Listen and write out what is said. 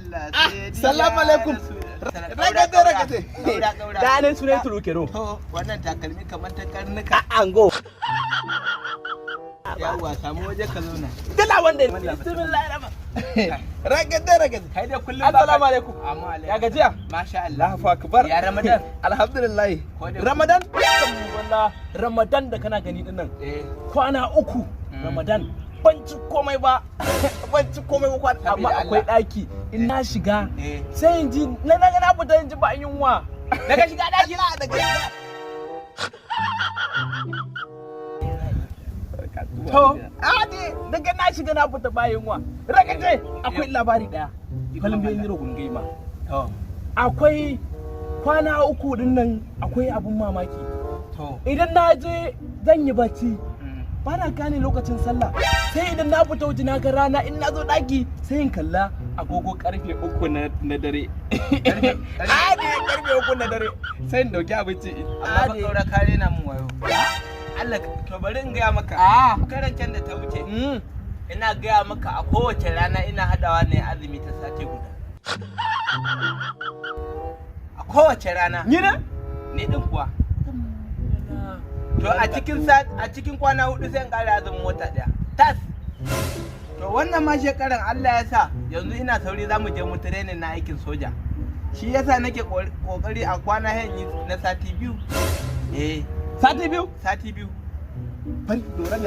Allah Assalamu alaikum. Ragate. Da ne sunan turu kero. To wannan takalmi kamar ta karnuka. Ango. Yawwa samu waje ka zauna. Dala wanda bismillahir rahmanir. Ragate. Kai dai kullum Assalamu alaikum. Amma alaikum. Ya gajiya? Masha Allah. Allahu akbar. Ya Ramadan. Alhamdulillah. Ramadan? Wallah Ramadan da kana gani dinnan. Kwana 3 Ramadan. Ban ci komai ba amma akwai daki in na shiga sai in ji na fita in ji ba yunwa daga shiga daki na daga shiga to daga na shiga na fita ba yunwa ragaje akwai labari daya falin bayan niro gungai ma akwai kwana 3 din nan akwai abun mamaki idan na je zan yi bacci ba na gane lokacin sallah sai idan na fita waje na ga rana in na zo daki sai in kalla agogo karfe 3 na dare karfe 3 na dare sai in dauki abinci amma ba kaura kare na mun wayo Allah to bari in gaya maka karancan da ta wuce ina gaya maka a kowace rana ina hadawa ne azumi ta sati guda a kowace rana ni ne din kuwa to a cikin kwana 4 sai in kare azumin wata daya tas to wannan ma shekaran Allah ya sa yanzu ina sauri zamu je mu training na aikin soja shi yasa nake kokari a kwana hen na sati 2 sati biyu sati 2 ban doran